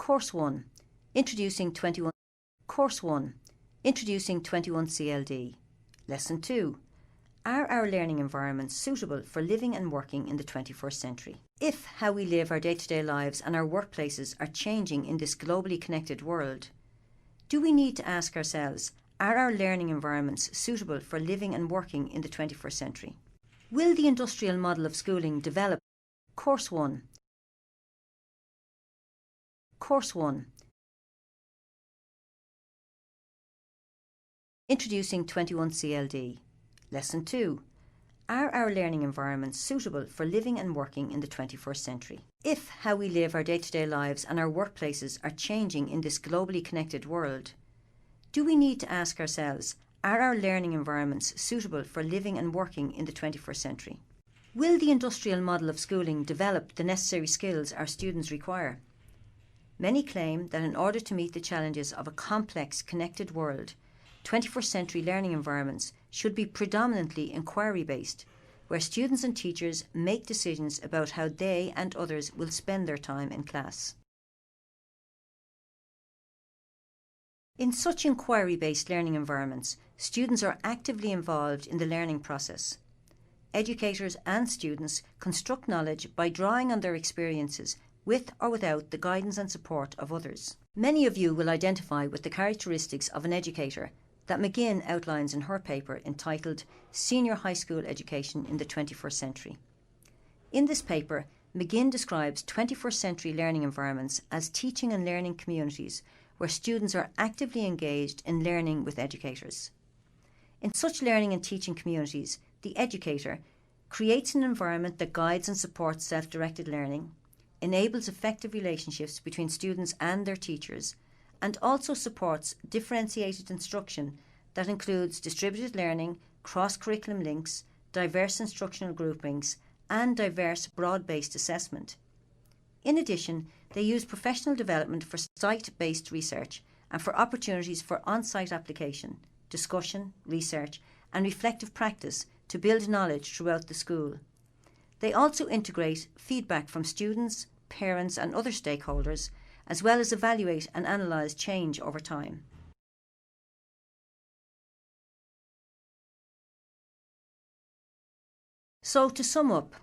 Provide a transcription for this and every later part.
Course 1, Introducing 21. Course 1, Introducing 21 CLD. Lesson 2, Are our learning environments suitable for living and working in the 21st century? If how we live our day-to-day lives and our workplaces are changing in this globally connected world, do we need to ask ourselves, are our learning environments suitable for living and working in the 21st century? Will the industrial model of schooling develop? Course 1. Course 1. Introducing 21 CLD. Lesson 2. Are our learning environments suitable for living and working in the 21st century? If how we live our day-to-day lives and our workplaces are changing in this globally connected world, do we need to ask ourselves, are our learning environments suitable for living and working in the 21st century? Will the industrial model of schooling develop the necessary skills our students require? Many claim that in order to meet the challenges of a complex, connected world, 21st century learning environments should be predominantly inquiry-based, where students and teachers make decisions about how they and others will spend their time in class. In such inquiry-based learning environments, students are actively involved in the learning process. Educators and students construct knowledge by drawing on their experiences with or without the guidance and support of others. Many of you will identify with the characteristics of an educator that McGinn outlines in her paper entitled Senior High School Education in the 21st Century. In this paper, McGinn describes 21st century learning environments as teaching and learning communities where students are actively engaged in learning with educators. In such learning and teaching communities, the educator creates an environment that guides and supports self-directed learning, enables effective relationships between students and their teachers, and also supports differentiated instruction that includes distributed learning, cross-curriculum links, diverse instructional groupings, and diverse broad-based assessment. In addition, they use professional development for site-based research and for opportunities for on-site application, discussion, research, and reflective practice to build knowledge throughout the school. They also integrate feedback from students, parents, and other stakeholders, as well as evaluate and analyse change over time. So, to sum up,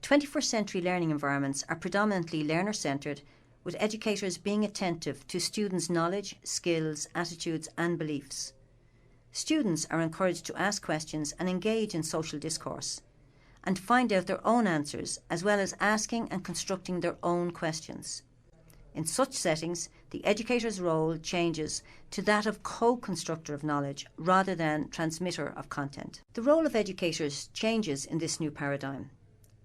21st century learning environments are predominantly learner-centred, with educators being attentive to students' knowledge, skills, attitudes and beliefs. Students are encouraged to ask questions and engage in social discourse, and find out their own answers, as well as asking and constructing their own questions. In such settings, the educator's role changes to that of co-constructor of knowledge rather than transmitter of content. The role of educators changes in this new paradigm.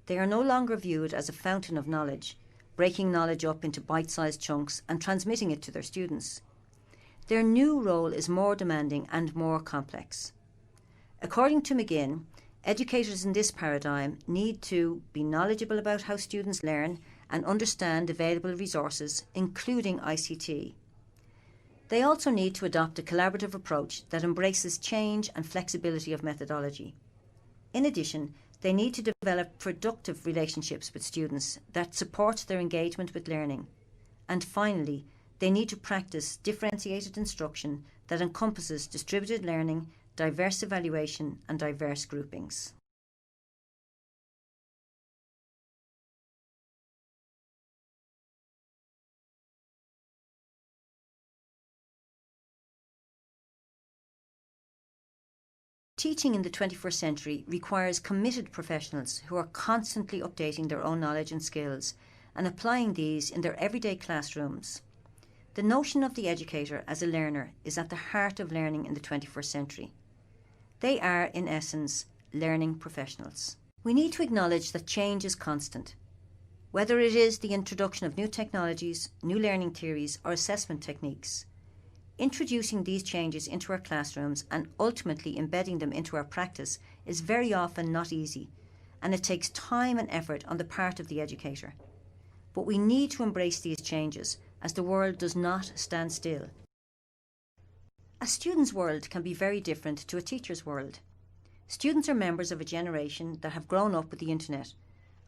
They are no longer viewed as a fountain of knowledge, breaking knowledge up into bite-sized chunks and transmitting it to their students. Their new role is more demanding and more complex. According to McGinn, educators in this paradigm need to be knowledgeable about how students learn and understand available resources, including ICT. They also need to adopt a collaborative approach that embraces change and flexibility of methodology. In addition, they need to develop productive relationships with students that support their engagement with learning. And finally, they need to practice differentiated instruction that encompasses distributed learning, diverse evaluation, and diverse groupings. Teaching in the 21st century requires committed professionals who are constantly updating their own knowledge and skills and applying these in their everyday classrooms. The notion of the educator as a learner is at the heart of learning in the 21st century. They are, in essence, learning professionals. We need to acknowledge that change is constant. Whether it is the introduction of new technologies, new learning theories, or assessment techniques, introducing these changes into our classrooms and ultimately embedding them into our practice is very often not easy, and it takes time and effort on the part of the educator. But we need to embrace these changes, as the world does not stand still. A student's world can be very different to a teacher's world. Students are members of a generation that have grown up with the internet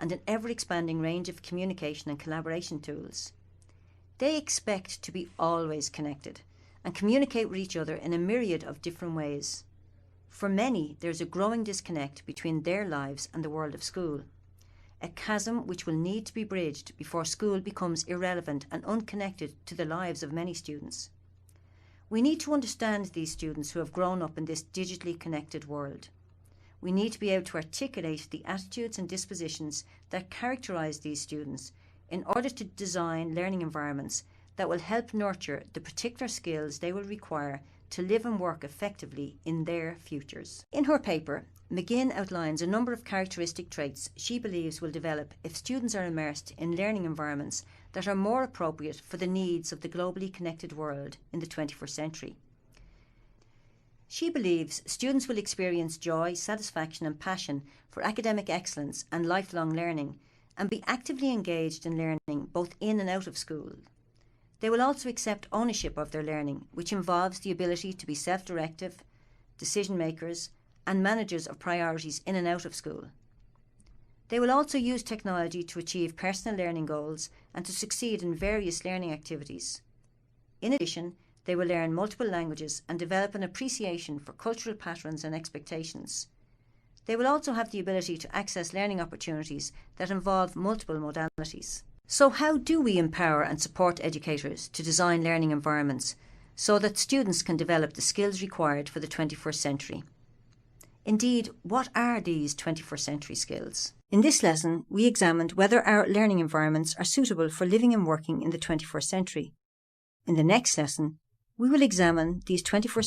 and an ever-expanding range of communication and collaboration tools. They expect to be always connected and communicate with each other in a myriad of different ways. For many, there's a growing disconnect between their lives and the world of school, a chasm which will need to be bridged before school becomes irrelevant and unconnected to the lives of many students. We need to understand these students who have grown up in this digitally connected world. We need to be able to articulate the attitudes and dispositions that characterise these students in order to design learning environments that will help nurture the particular skills they will require to live and work effectively in their futures. In her paper, McGinn outlines a number of characteristic traits she believes will develop if students are immersed in learning environments that are more appropriate for the needs of the globally connected world in the 21st century. She believes students will experience joy, satisfaction and passion for academic excellence and lifelong learning and be actively engaged in learning both in and out of school. They will also accept ownership of their learning, which involves the ability to be self-directive, decision makers and managers of priorities in and out of school. They will also use technology to achieve personal learning goals and to succeed in various learning activities. In addition, they will learn multiple languages and develop an appreciation for cultural patterns and expectations. They will also have the ability to access learning opportunities that involve multiple modalities. So how do we empower and support educators to design learning environments so that students can develop the skills required for the 21st century? Indeed, what are these 21st century skills? In this lesson, we examined whether our learning environments are suitable for living and working in the 21st century. In the next lesson, we will examine these 21st